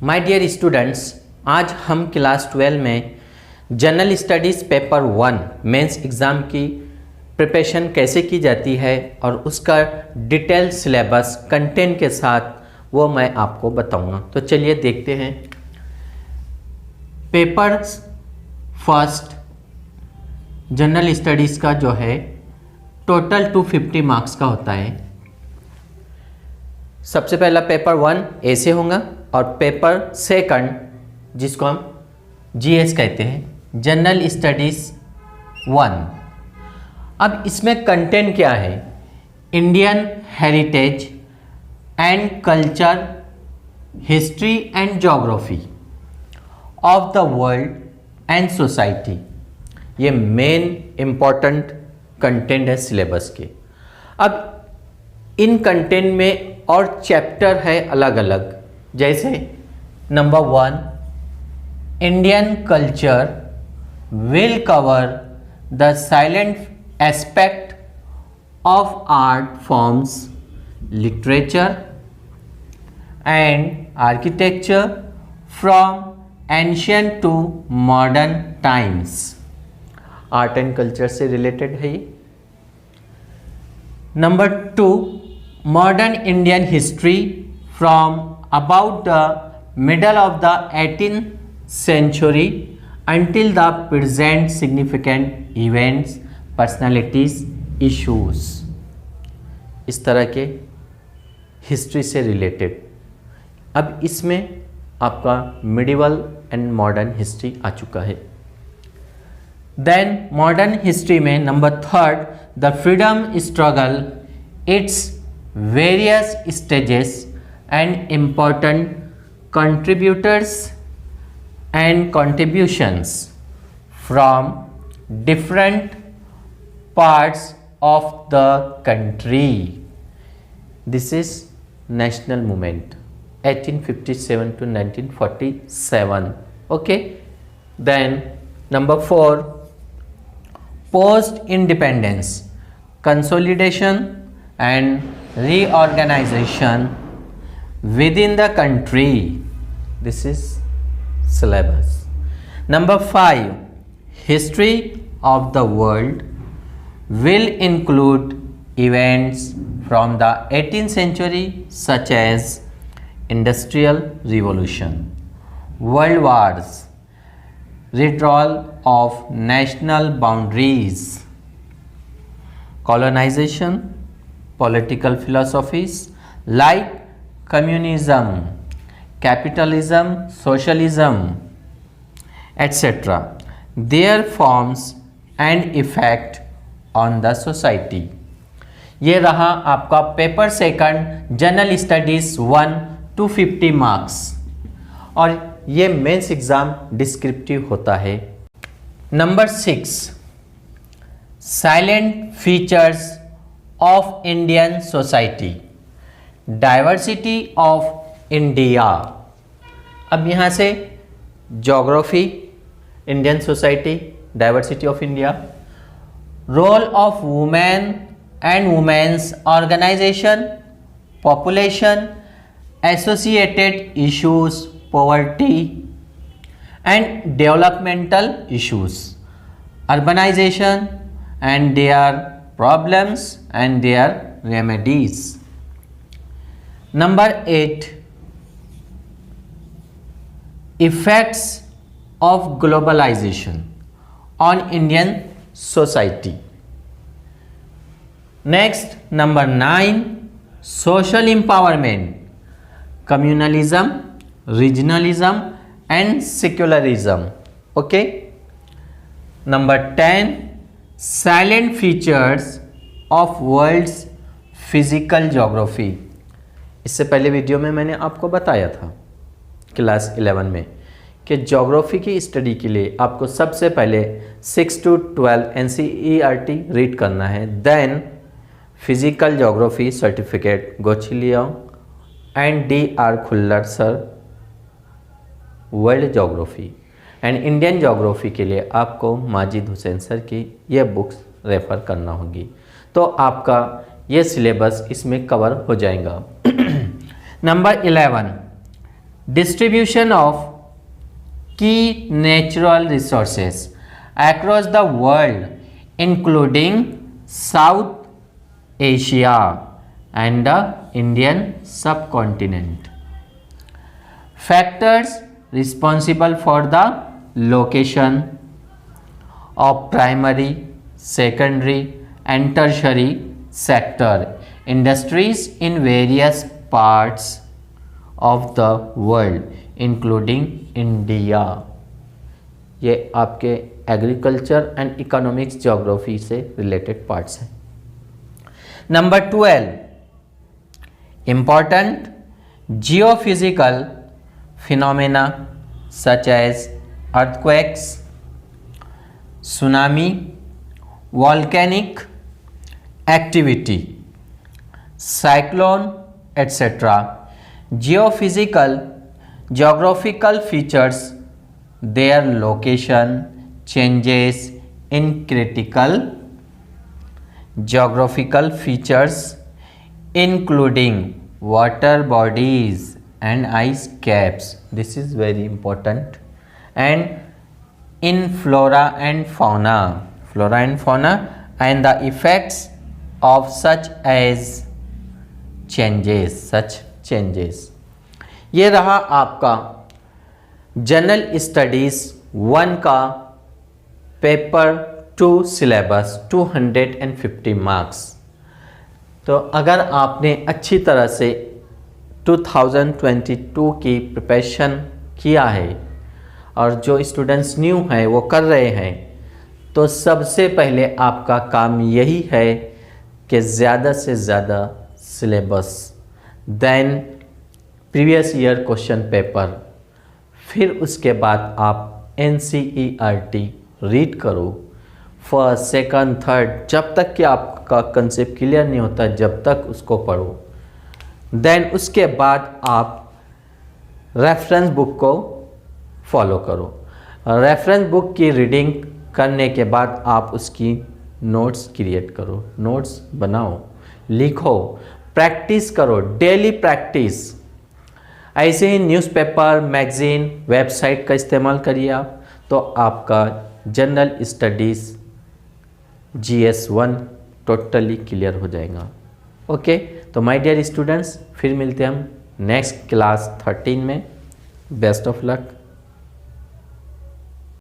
My dear students, आज हम class 12 में general studies paper 1 mains exam की प्रिपरेशन कैसे की जाती है और उसका डिटेल सिलेबस कंटेंट के साथ वो मैं आपको बताऊंगा। तो चलिए देखते हैं। पेपर फर्स्ट जनरल स्टडीज़ का जो है टोटल 250 मार्क्स का होता है। सबसे पहला पेपर 1 ऐसे होगा और पेपर सेकंड जिसको हम जीएस कहते हैं, जनरल स्टडीज़ 1। अब इसमें कंटेंट क्या है? Indian heritage and culture, history and geography of the world and society. ये मेन इम्पॉर्टेंट कंटेंट है सिलेबस के। अब इन कंटेंट में और चैप्टर है अलग अलग, जैसे number 1 Indian culture will cover the salient aspect of art forms, literature and architecture from ancient to modern times. Art and culture से रिलेटेड है ये। Number 2 modern Indian history from about the middle of the 18th century until the present, significant events, personalities, issues। इस तरह के history से related. अब इसमें आपका मिडिवल एंड मॉडर्न हिस्ट्री आ चुका है। देन मॉडर्न हिस्ट्री में number 3 the freedom struggle, its various stages and important contributors and contributions from different parts of the country. This is national movement 1857 to 1947. Okay, then number 4 post independence, consolidation and reorganization within the country. This is syllabus. Number 5 history of the world will include events from the 18th century such as industrial revolution, world wars, withdrawal of national boundaries, colonization, political philosophies like communism, capitalism, socialism, etc. their forms and effect on the society। ये रहा आपका paper second general studies 1 250 marks, और ये mains exam descriptive होता है। Number 6 salient features of Indian society, diversity of India. अब यहाँ से geography, Indian society, diversity of India, role of women and women's organisation, population, associated issues, poverty and developmental issues, urbanisation and their problems and their remedies. Number 8 effects of globalization on Indian society। Next number 9 social empowerment, communalism, regionalism and secularism। Okay, number 10 silent features of world's physical geography। इससे पहले video में मैंने आपको बताया था class 11 में कि geography की स्टडी के लिए आपको सबसे पहले 6 to 12 NCERT रीड करना है। देन फिजिकल ज्योग्राफी सर्टिफिकेट गोचिलिया and DR Khullar sir world geography, and Indian geography के लिए आपको माजिद हुसैन सर की ये बुक्स रेफ़र करना होगी। तो आपका ये सिलेबस इसमें कवर हो जाएगा। Number 11 distribution of key natural resources across the world including South Asia and the Indian subcontinent. Factors responsible for the location of primary, secondary and tertiary sector industries in various parts of the world including India. ये आपके agriculture and economics geography से related parts हैं. Number 12, important geophysical phenomena such as earthquakes, tsunami, volcanic activity, cyclone, etc. Geographical features, their location changes in critical geographical features including water bodies and ice caps. This is very important. And in flora and fauna and the effects of such changes. ये रहा आपका general studies 1 का paper 2 syllabus 250 marks. तो अगर आपने अच्छी तरह से 2022 की प्रिपरेशन किया है और जो स्टूडेंट्स न्यू हैं वो कर रहे हैं, तो सबसे पहले आपका काम यही है कि ज़्यादा से ज़्यादा syllabus, then previous year question paper, फिर उसके बाद आप NCERT रीड करो फर्स्ट, सेकंड, थर्ड, जब तक कि आपका कंसेप्ट क्लियर नहीं होता जब तक उसको पढ़ो. देन उसके बाद आप रेफरेंस बुक को फॉलो करो. रेफरेंस बुक की रीडिंग करने के बाद आप उसकी नोट्स क्रिएट करो, नोट्स बनाओ, लिखो, प्रैक्टिस करो, डेली प्रैक्टिस. ऐसे ही न्यूज़पेपर, मैगज़ीन, वेबसाइट का इस्तेमाल करिए आप, तो आपका general studies GS1 totally clear हो जाएगा. ओके, तो माय डियर स्टूडेंट्स, फिर मिलते हैं हम नेक्स्ट क्लास 13 में. Best of luck.